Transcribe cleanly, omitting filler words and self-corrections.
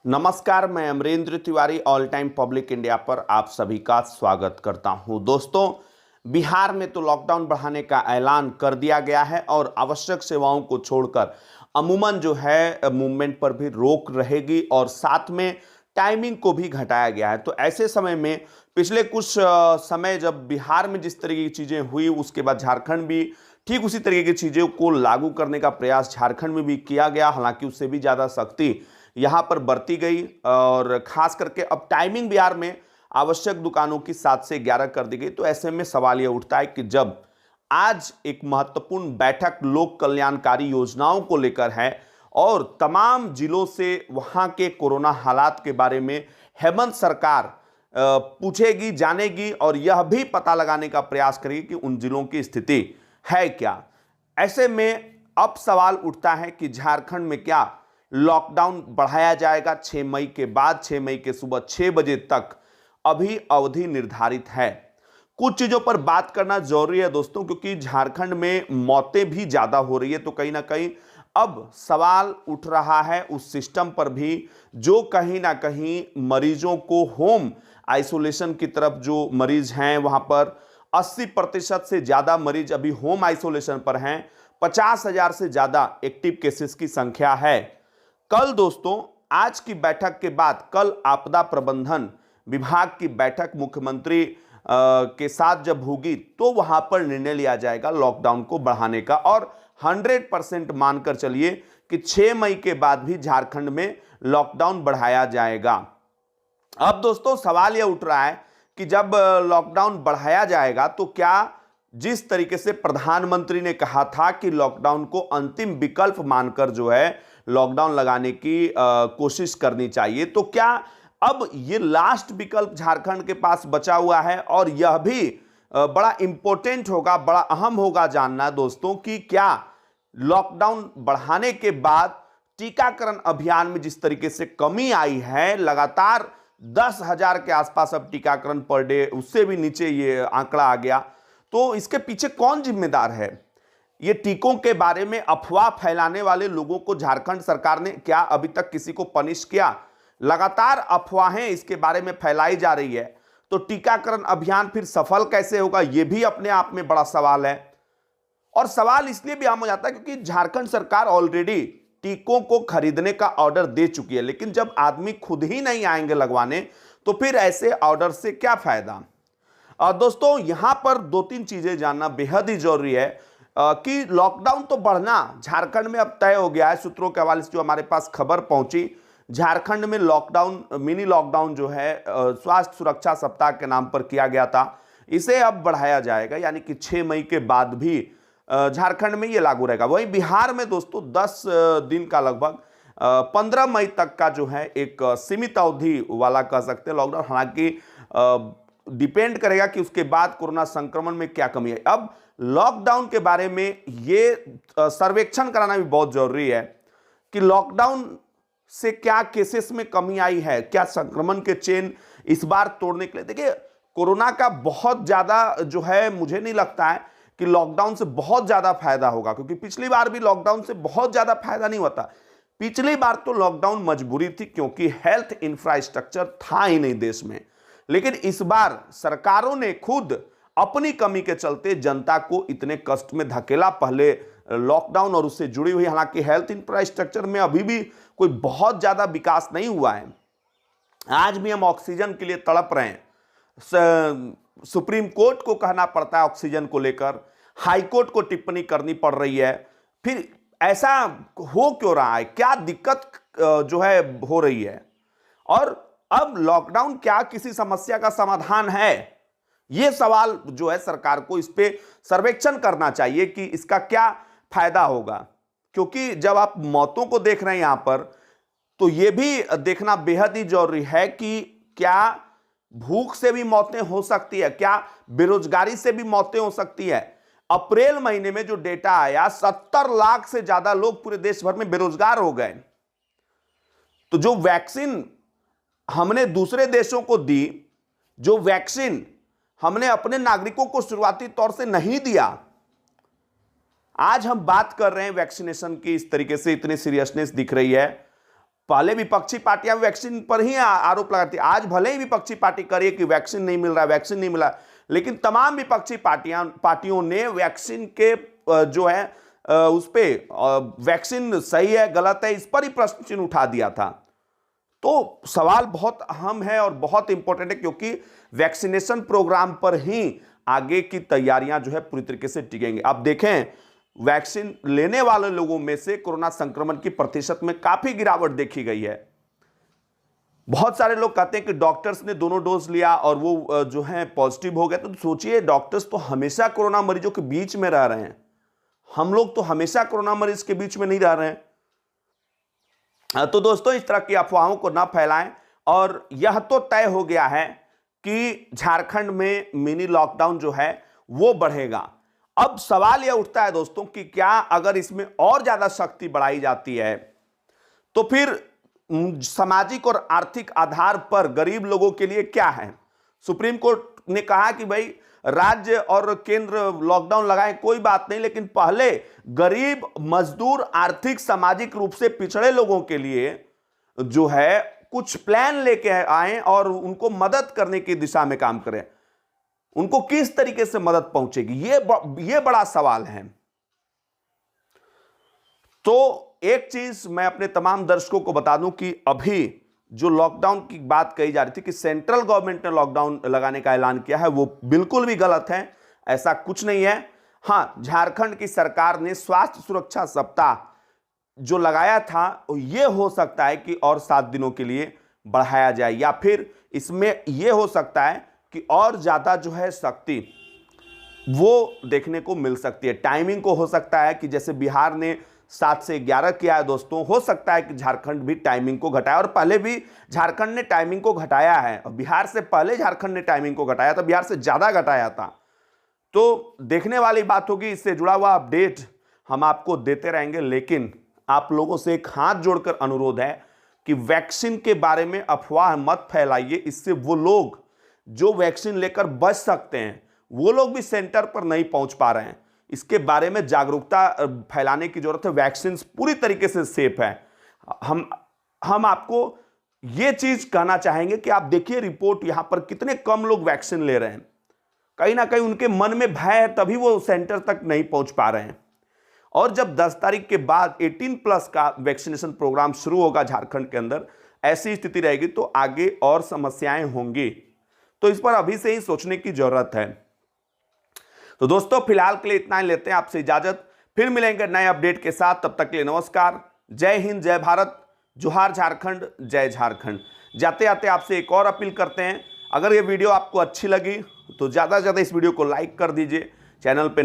नमस्कार, मैं Amarendra Tiwari all time public India पर आप सभी का स्वागत करता हूं। दोस्तों, बिहार में तो लॉकडाउन बढ़ाने का ऐलान कर दिया गया है और आवश्यक सेवाओं को छोड़कर अमूमन जो है मूवमेंट पर भी रोक रहेगी और साथ में टाइमिंग को भी घटाया गया है। तो ऐसे समय में पिछले कुछ समय जब बिहार में जिस तरीके की चीज़ें हुई, उसके बाद झारखंड भी ठीक उसी तरीके की चीज़ों को लागू करने का प्रयास झारखंड में भी किया गया। हालांकि उससे भी ज़्यादा सख्ती यहां पर बरती गई और खास करके अब टाइमिंग बिहार में आवश्यक दुकानों की 7 से 11 कर दी गई। तो ऐसे में सवाल यह उठता है कि जब आज एक महत्वपूर्ण बैठक लोक कल्याणकारी योजनाओं को लेकर है और तमाम जिलों से वहां के कोरोना हालात के बारे में हेमंत सरकार पूछेगी, जानेगी और यह भी पता लगाने का प्रयास करेगी कि उन जिलों की स्थिति है क्या। ऐसे में अब सवाल उठता है कि झारखंड में क्या लॉकडाउन बढ़ाया जाएगा 6 मई के बाद? 6 मई के सुबह 6 बजे तक अभी अवधि निर्धारित है। कुछ चीजों पर बात करना जरूरी है दोस्तों, क्योंकि झारखंड में मौतें भी ज्यादा हो रही है। तो कहीं ना कहीं अब सवाल उठ रहा है उस सिस्टम पर भी जो कहीं ना कहीं मरीजों को होम आइसोलेशन की तरफ, जो मरीज हैं वहां पर 80% से ज्यादा मरीज अभी होम आइसोलेशन पर हैं। 50,000 से ज्यादा एक्टिव केसेस की संख्या है। कल दोस्तों, आज की बैठक के बाद कल आपदा प्रबंधन विभाग की बैठक मुख्यमंत्री के साथ जब होगी तो वहां पर निर्णय लिया जाएगा लॉकडाउन को बढ़ाने का। और 100% मानकर चलिए कि 6 मई के बाद भी झारखंड में लॉकडाउन बढ़ाया जाएगा। अब दोस्तों सवाल यह उठ रहा है कि जब लॉकडाउन बढ़ाया जाएगा तो क्या जिस तरीके से प्रधानमंत्री ने कहा था कि लॉकडाउन को अंतिम विकल्प मानकर जो है लॉकडाउन लगाने की कोशिश करनी चाहिए, तो क्या अब ये लास्ट विकल्प झारखंड के पास बचा हुआ है? और यह भी बड़ा इंपॉर्टेंट होगा, बड़ा अहम होगा जानना दोस्तों कि क्या लॉकडाउन बढ़ाने के बाद टीकाकरण अभियान में जिस तरीके से कमी आई है, लगातार 10,000 के आसपास अब टीकाकरण पर डे, उससे भी नीचे ये आंकड़ा आ गया, तो इसके पीछे कौन जिम्मेदार है? ये टीकों के बारे में अफवाह फैलाने वाले लोगों को झारखंड सरकार ने क्या अभी तक किसी को पनिश किया? लगातार अफवाहें इसके बारे में फैलाई जा रही है। तो टीकाकरण अभियान फिर सफल कैसे होगा, यह भी अपने आप में बड़ा सवाल है। और सवाल इसलिए भी आम हो जाता है क्योंकि झारखंड सरकार ऑलरेडी टीकों को खरीदने का ऑर्डर दे चुकी है, लेकिन जब आदमी खुद ही नहीं आएंगे लगवाने तो फिर ऐसे ऑर्डर से क्या फायदा। दोस्तों, यहां पर 2-3 चीजें जानना बेहद ही जरूरी है कि लॉकडाउन तो बढ़ना झारखंड में अब तय हो गया है। सूत्रों के हवाले से जो हमारे पास खबर पहुंची, झारखंड में लॉकडाउन, मिनी लॉकडाउन जो है स्वास्थ्य सुरक्षा सप्ताह के नाम पर किया गया था, इसे अब बढ़ाया जाएगा, यानी कि 6 मई के बाद भी झारखंड में ये लागू रहेगा। वहीं बिहार में दोस्तों 10 दिन का लगभग 15 मई तक का जो है एक सीमित अवधि वाला कह सकते हैं लॉकडाउन। हालांकि डिपेंड करेगा कि उसके बाद कोरोना संक्रमण में क्या कमी है। अब लॉकडाउन के बारे में ये सर्वेक्षण कराना भी बहुत जरूरी है कि लॉकडाउन से क्या केसेस में कमी आई है, क्या संक्रमण के चेन इस बार तोड़ने के लिए। देखिए, कोरोना का बहुत ज्यादा जो है, मुझे नहीं लगता है कि लॉकडाउन से बहुत ज्यादा फायदा होगा, क्योंकि पिछली बार भी लॉकडाउन से बहुत ज्यादा फायदा नहीं होता। पिछली बार तो लॉकडाउन मजबूरी थी क्योंकि हेल्थ इंफ्रास्ट्रक्चर था ही नहीं देश में। लेकिन इस बार सरकारों ने खुद अपनी कमी के चलते जनता को इतने कष्ट में धकेला, पहले लॉकडाउन और उससे जुड़ी हुई, हालांकि हेल्थ इंफ्रास्ट्रक्चर में अभी भी कोई बहुत ज्यादा विकास नहीं हुआ है। आज भी हम ऑक्सीजन के लिए तड़प रहे हैं। सुप्रीम कोर्ट को कहना पड़ता है ऑक्सीजन को लेकर, हाई कोर्ट को टिप्पणी करनी पड़ रही है। फिर ऐसा हो क्यों रहा है, क्या दिक्कत जो है हो रही है? और अब लॉकडाउन क्या किसी समस्या का समाधान है? यह सवाल जो है सरकार को इस पे सर्वेक्षण करना चाहिए कि इसका क्या फायदा होगा। क्योंकि जब आप मौतों को देख रहे हैं यहां पर, तो यह भी देखना बेहद ही जरूरी है कि क्या भूख से भी मौतें हो सकती है, क्या बेरोजगारी से भी मौतें हो सकती है। अप्रैल महीने में जो डेटा आया, 70 लाख से ज्यादा लोग पूरे देश भर में बेरोजगार हो गए। तो जो वैक्सीन हमने दूसरे देशों को दी, जो वैक्सीन हमने अपने नागरिकों को शुरुआती तौर से नहीं दिया, आज हम बात कर रहे हैं वैक्सीनेशन की, इस तरीके से इतनी सीरियसनेस दिख रही है। पहले विपक्षी पार्टियां वैक्सीन पर ही आरोप लगाती, आज भले ही विपक्षी पार्टी करे कि वैक्सीन नहीं मिल रहा, वैक्सीन नहीं मिला, लेकिन तमाम विपक्षी पार्टियों ने वैक्सीन के जो है उस पे वैक्सीन सही है गलत है इस पर ही प्रश्न चिन्ह उठा दिया था। तो सवाल बहुत अहम है और बहुत इंपॉर्टेंट है, क्योंकि वैक्सीनेशन प्रोग्राम पर ही आगे की तैयारियां जो है पूरी तरीके से टिकेंगी। अब देखें, वैक्सीन लेने वाले लोगों में से कोरोना संक्रमण की प्रतिशत में काफी गिरावट देखी गई है। बहुत सारे लोग कहते हैं कि डॉक्टर्स ने दोनों डोज लिया और वो जो है पॉजिटिव हो गए। तो सोचिए, डॉक्टर्स तो हमेशा कोरोना मरीजों के बीच में रह रहे हैं, हम लोग तो हमेशा कोरोना मरीज के बीच में नहीं रह रहे हैं। तो दोस्तों, इस तरह की अफवाहों को ना फैलाएं। और यह तो तय हो गया है कि झारखंड में मिनी लॉकडाउन जो है वो बढ़ेगा। अब सवाल यह उठता है दोस्तों कि क्या अगर इसमें और ज्यादा सख्ती बढ़ाई जाती है तो फिर सामाजिक और आर्थिक आधार पर गरीब लोगों के लिए क्या है। सुप्रीम कोर्ट ने कहा कि भाई राज्य और केंद्र लॉकडाउन लगाएं, कोई बात नहीं, लेकिन पहले गरीब, मजदूर, आर्थिक सामाजिक रूप से पिछड़े लोगों के लिए जो है कुछ प्लान लेके आए और उनको मदद करने की दिशा में काम करें। उनको किस तरीके से मदद पहुंचेगी, ये बड़ा सवाल है। तो एक चीज मैं अपने तमाम दर्शकों को बता दूं कि अभी जो लॉकडाउन की बात कही जा रही थी कि सेंट्रल गवर्नमेंट ने लॉकडाउन लगाने का ऐलान किया है, वो बिल्कुल भी गलत है। ऐसा कुछ नहीं है। हां, झारखंड की सरकार ने स्वास्थ्य सुरक्षा सप्ताह जो लगाया था, यह हो सकता है कि और 7 दिनों के लिए बढ़ाया जाए, या फिर इसमें यह हो सकता है कि और ज्यादा जो है शक्ति वो देखने को मिल सकती है। टाइमिंग को हो सकता है कि जैसे बिहार ने 7 से 11 किया है दोस्तों, हो सकता है कि झारखंड भी टाइमिंग को घटाया। और पहले भी झारखंड ने टाइमिंग को घटाया है, और बिहार से पहले झारखंड ने टाइमिंग को घटाया था, बिहार से ज्यादा घटाया था। तो देखने वाली बात होगी। इससे जुड़ा हुआ अपडेट हम आपको देते रहेंगे, लेकिन आप लोगों से एक हाथ जोड़कर अनुरोध है कि वैक्सीन के बारे में अफवाह मत फैलाइए। इससे वो लोग जो वैक्सीन लेकर बच सकते हैं वो लोग भी सेंटर पर नहीं पहुंच पा रहे हैं। इसके बारे में जागरूकता फैलाने की जरूरत है। वैक्सीन पूरी तरीके से सेफ है। हम आपको यह चीज कहना चाहेंगे कि आप देखिए रिपोर्ट, यहां पर कितने कम लोग वैक्सीन ले रहे हैं। कहीं ना कहीं उनके मन में भय है, तभी वो सेंटर तक नहीं पहुंच पा रहे हैं। और जब 10 तारीख के बाद 18+ का वैक्सीनेशन प्रोग्राम शुरू होगा झारखंड के अंदर, ऐसी स्थिति रहेगी तो आगे और समस्याएं होंगी। तो इस पर अभी से ही सोचने की जरूरत है। तो दोस्तों, फिलहाल के लिए इतना ही, लेते हैं आपसे इजाजत। फिर मिलेंगे नए अपडेट के साथ। तब तक के लिए नमस्कार। जय हिंद, जय भारत, जोहार झारखंड, जय झारखंड। जाते जाते आपसे एक और अपील करते हैं, अगर ये वीडियो आपको अच्छी लगी तो ज्यादा से ज्यादा इस वीडियो को लाइक कर दीजिए। चैनल पे